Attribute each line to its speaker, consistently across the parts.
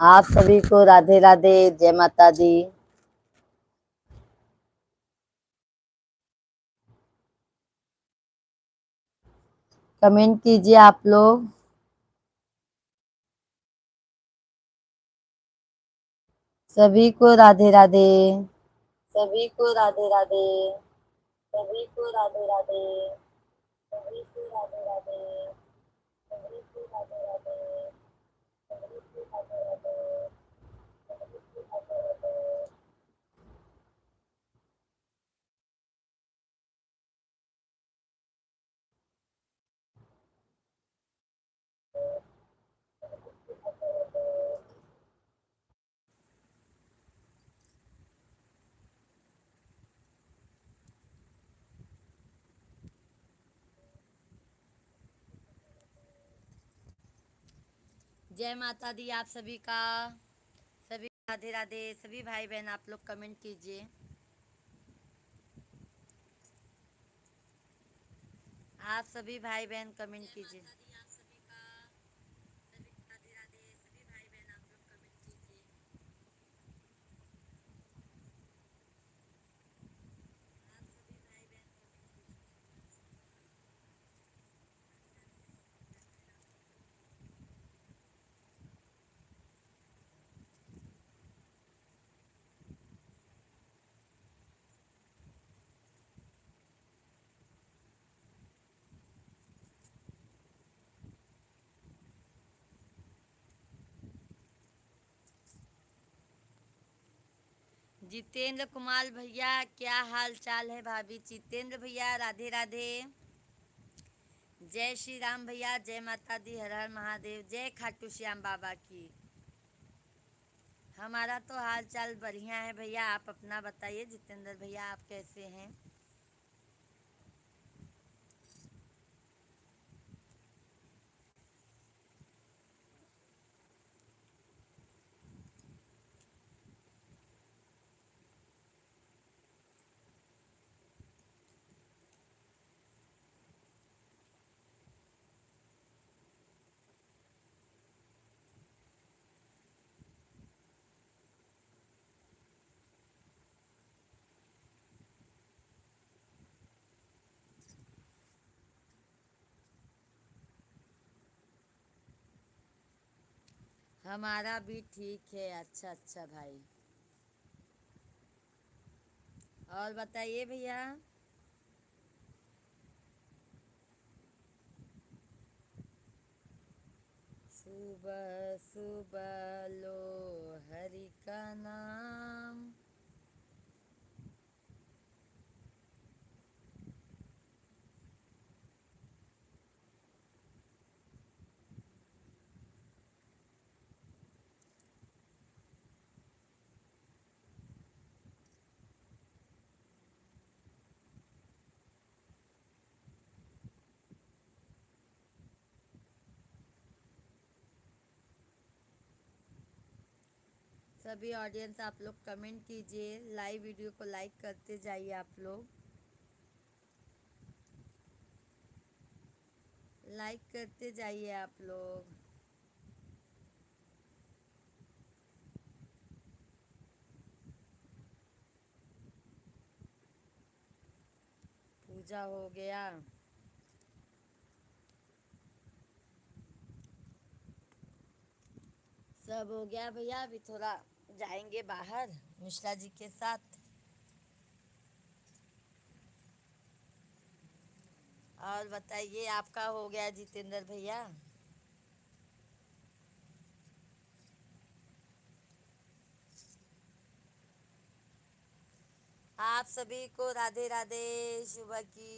Speaker 1: आप सभी को राधे राधे, जय माता दी। कमेंट कीजिए आप लोग। सभी को राधे राधे। सभी को राधे राधे। सभी को राधे राधे। सभी को राधे राधे। सभी को राधे राधे। सभी को राधे राधे। सभी को राधे राधे। जय माता दी आप सभी का। सभी राधे राधे। सभी भाई बहन आप लोग कमेंट कीजिए। आप सभी भाई बहन कमेंट कीजिए। जितेंद्र कुमार भैया, क्या हाल चाल है भाभी? जितेंद्र भैया राधे राधे। जय श्री राम भैया, जय माता दी, हर हर महादेव, जय खाटू श्याम बाबा की। हमारा तो हाल चाल बढ़िया है भैया, आप अपना बताइए। जितेंद्र भैया आप कैसे हैं? हमारा भी ठीक है। अच्छा अच्छा भाई। और बताइए भैया। सुबह सुबह लो हरि का नाम। सभी ऑडियंस आप लोग कमेंट कीजिए, लाइव वीडियो को लाइक करते जाइए आप लोग। लाइक करते जाइए आप लोग। पूजा हो गया। सब हो गया भैया, अभी थोड़ा जाएंगे बाहर मिश्रा जी के साथ। और बताइए, आपका हो गया जितेंद्र भैया? आप सभी को राधे राधे, सुबह की।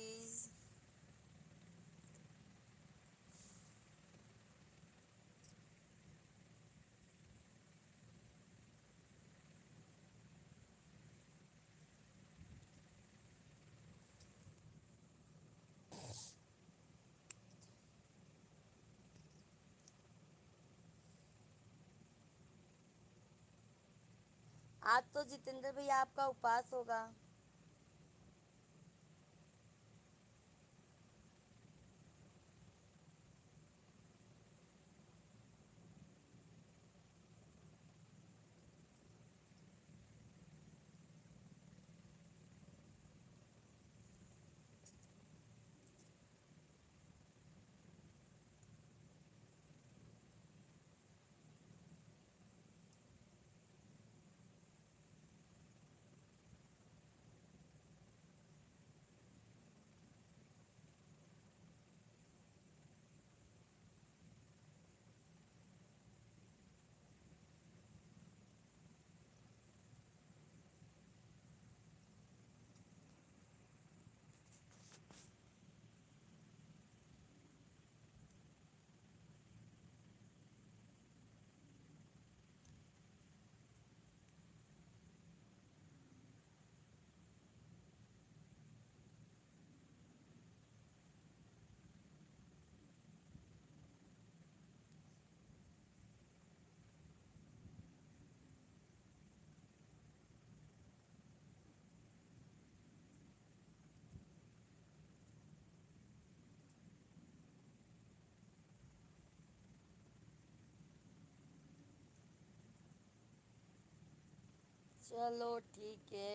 Speaker 1: आज तो जितेंद्र भैया आपका उपवास होगा। चलो ठीक है।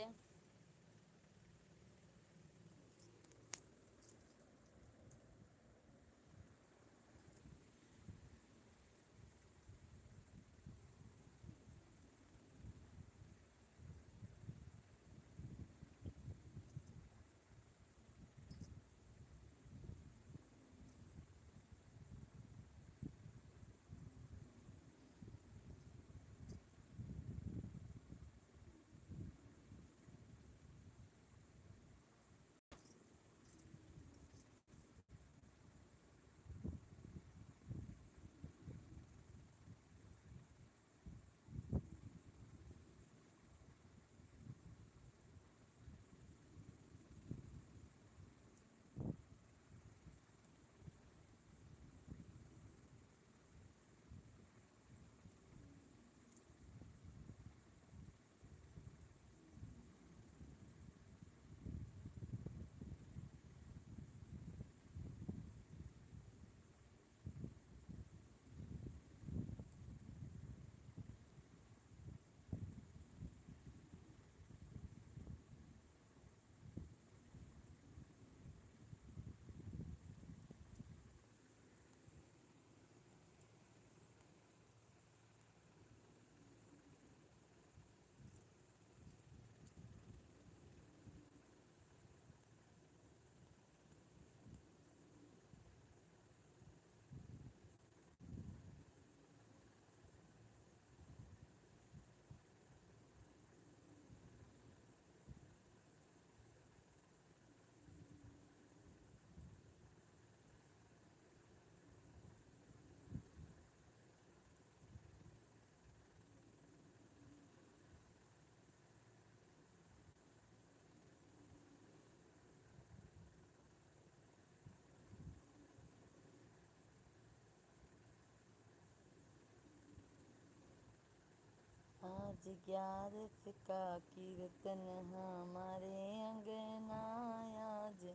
Speaker 1: आज 11 का कीर्तन हमारे अंगना। आज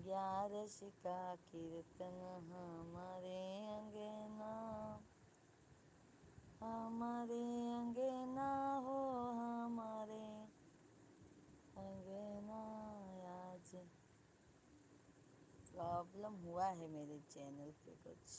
Speaker 1: 11 का कीर्तन हमारे अंगना। हमारे अंगना हो, हमारे अंगना। आज प्रॉब्लम हुआ है मेरे चैनल पे कुछ।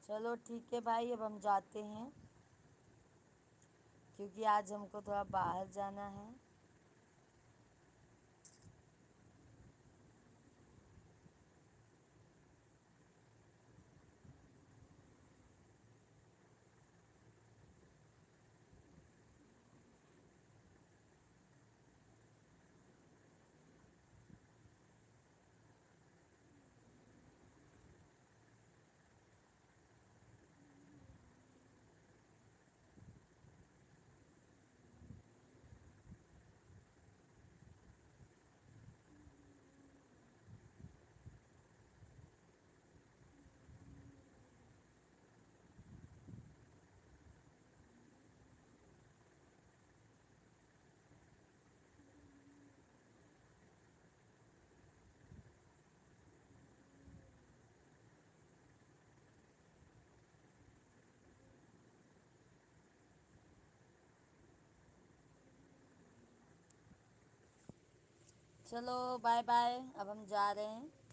Speaker 1: चलो ठीक है भाई, अब हम जाते हैं क्योंकि आज हमको थोड़ा बाहर जाना है। चलो बाय बाय, अब हम जा रहे हैं।